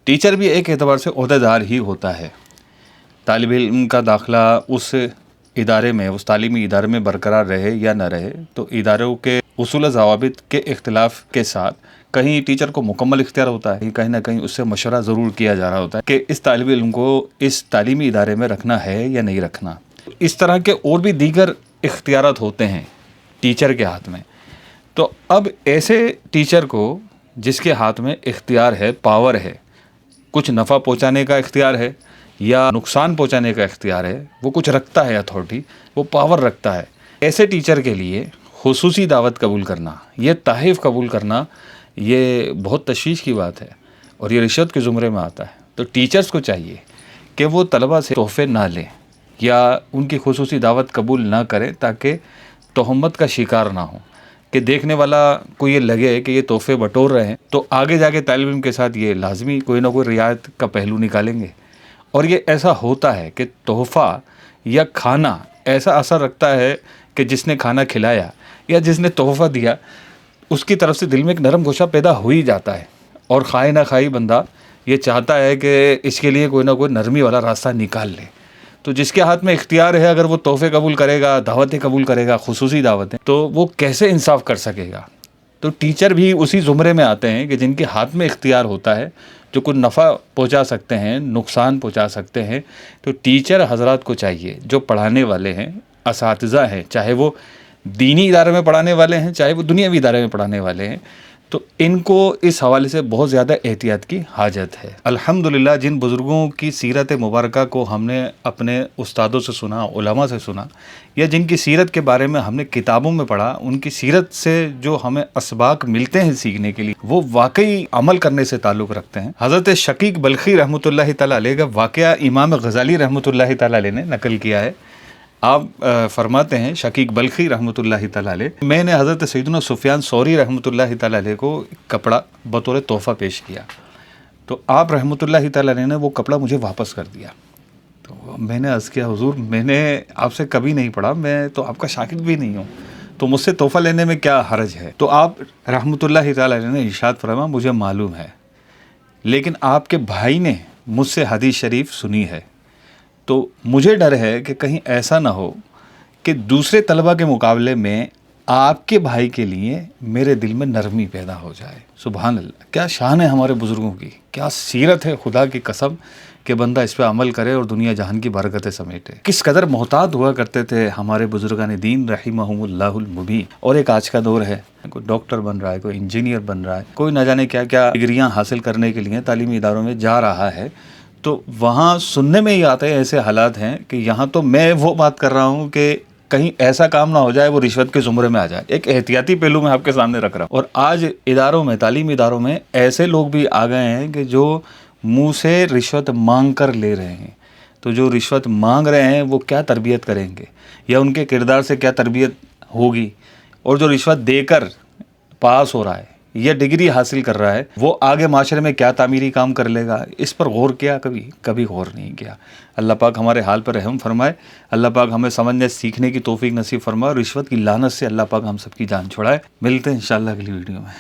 Teacher भी एक एतबार से ओहदेदार ही होता है। तालिब इल्म का दाखिला उस इदारे में, उस तालीमी इदारे में बरकरार रहे या न रहे, तो इदारों के उसूल ज़वाबित के इख्तिलाफ के साथ कहीं टीचर को मुकम्मल इख्तियार होता है, कहीं ना कहीं उससे मशवरा ज़रूर किया जा रहा होता है कि इस तालिब इल्म को इस तालीमी इदारे में रखना है या नहीं रखना। इस तरह के और भी दीगर इख्तियारात होते हैं टीचर के हाथ में। तो अब ऐसे टीचर को जिसके हाथ में इख्तियार है, पावर है, कुछ नफ़ा पहुँचाने का इख्तियार है या नुकसान पहुँचाने का इख्तियार है, वो कुछ रखता है अथॉरिटी, वो पावर रखता है, ऐसे टीचर के लिए खुसूसी दावत कबूल करना, ये तहफ़ कबूल करना, ये बहुत तशवीश की बात है और ये रिश्वत के ज़ुमरे में आता है। तो टीचर्स को चाहिए कि वो तलबा से तोहफ़े ना लें या उनकी खुसूसी दावत कबूल ना करें, ताकि तोहमत का शिकार ना हो कि देखने वाला को ये लगे कि ये तोहफ़े बटोर रहे हैं, तो आगे जाके तालिब इल्म के साथ ये लाजमी कोई ना कोई रियायत का पहलू निकालेंगे। और ये ऐसा होता है कि तोहफ़ा या खाना ऐसा असर रखता है कि जिसने खाना खिलाया या जिसने तोहफ़ा दिया उसकी तरफ से दिल में एक नरम गोशा पैदा हो ही जाता है, और खाए ना खाई बंदा ये चाहता है कि इसके लिए कोई ना कोई नरमी वाला रास्ता निकाल ले। तो जिसके हाथ में इख्तियार है, अगर वो तोहफ़े कबूल करेगा, दावतें कबूल करेगा, खुसूसी दावतें, तो वो कैसे इंसाफ कर सकेगा। तो टीचर भी उसी ज़ुमरे में आते हैं कि जिनके हाथ में इख्तियार होता है, जो कुछ नफ़ा पहुंचा सकते हैं, नुकसान पहुंचा सकते हैं। तो टीचर हजरात को चाहिए, जो पढ़ाने वाले हैं, असातिज़ा हैं, चाहे वो दीनी इदारे में पढ़ाने वाले हैं, चाहे वो दुनियावी इदारे में पढ़ाने वाले हैं, तो इनको इस हवाले से बहुत ज़्यादा एहतियात की हाजत है। अल्हम्दुलिल्लाह, जिन बुज़ुर्गों की सीरत मुबारका को हमने अपने उस्तादों से सुना, उलमा से सुना, या जिनकी सीरत के बारे में हमने किताबों में पढ़ा, उनकी सीरत से जो हमें असबाक मिलते हैं सीखने के लिए, वो वाकई अमल करने से ताल्लुक़ रखते हैं। हज़रत शकीक बल्खी रहमतुल्लाहि तआला अलैह का वाक़या इमाम गज़ाली रहमतुल्लाहि तआला अलैह ने नकल किया है। आप फरमाते हैं, शकीक बल्खी रहमतुल्लाहि तआला अलैह, मैंने हज़रत सैयदना सुफ़ियान सौरी रहमतुल्लाहि तआला अलैह को कपड़ा बतौर तोहफ़ा पेश किया, तो आप रहमतुल्लाहि तआला अलैह ने वो कपड़ा मुझे वापस कर दिया। तो मैंने अर्ज़ किया, हुज़ूर मैंने आपसे कभी नहीं पढ़ा, मैं तो आपका शागिर्द भी नहीं हूँ, तो मुझसे तोहफ़ा लेने में क्या हरज है। तो आप रहमतुल्लाहि तआला अलैह ने इरशाद फरमाया, मुझे मालूम है, लेकिन आपके भाई ने मुझसे हदीस शरीफ सुनी है, तो मुझे डर है कि कहीं ऐसा ना हो कि दूसरे तलबा के मुकाबले में आपके भाई के लिए मेरे दिल में नरमी पैदा हो जाए। सुभान अल्लाह, क्या शान है हमारे बुज़ुर्गों की, क्या सीरत है, खुदा की कसम कि बंदा इस पे अमल करे और दुनिया जहान की बरकतें समेटे। किस कदर मोहतात हुआ करते थे हमारे बुज़ुर्गान दीन रहिमहुमुल्लाहुल मुबीन। और एक आज का दौर है, कोई डॉक्टर बन रहा है, कोई इंजीनियर बन रहा है, कोई न जाने क्या क्या डिग्रियाँ हासिल करने के लिए तालीमी इदारों में जा रहा है, तो वहाँ सुनने में ही आते हैं ऐसे हालात हैं कि यहाँ तो मैं वो बात कर रहा हूँ कि कहीं ऐसा काम ना हो जाए वो रिश्वत के ज़ुमरे में आ जाए। एक एहतियाती पहलू मैं आपके सामने रख रहा हूँ। और आज इदारों में, तालीमी इदारों में ऐसे लोग भी आ गए हैं कि जो मुंह से रिश्वत मांग कर ले रहे हैं। तो जो रिश्वत मांग रहे हैं वो क्या तरबियत करेंगे, या उनके किरदार से क्या तरबियत होगी, और जो रिश्वत देकर पास हो रहा है या डिग्री हासिल कर रहा है, वो आगे माशरे में क्या तामीरी काम कर लेगा, इस पर गौर किया? कभी गौर नहीं किया। अल्लाह पाक हमारे हाल पर रहम फरमाए, अल्लाह पाक हमें समझने सीखने की तौफीक नसीब फरमाए, और रिश्वत की लानत से अल्लाह पाक हम सबकी जान छुड़ाए। मिलते हैं इंशाअल्लाह अगली वीडियो में।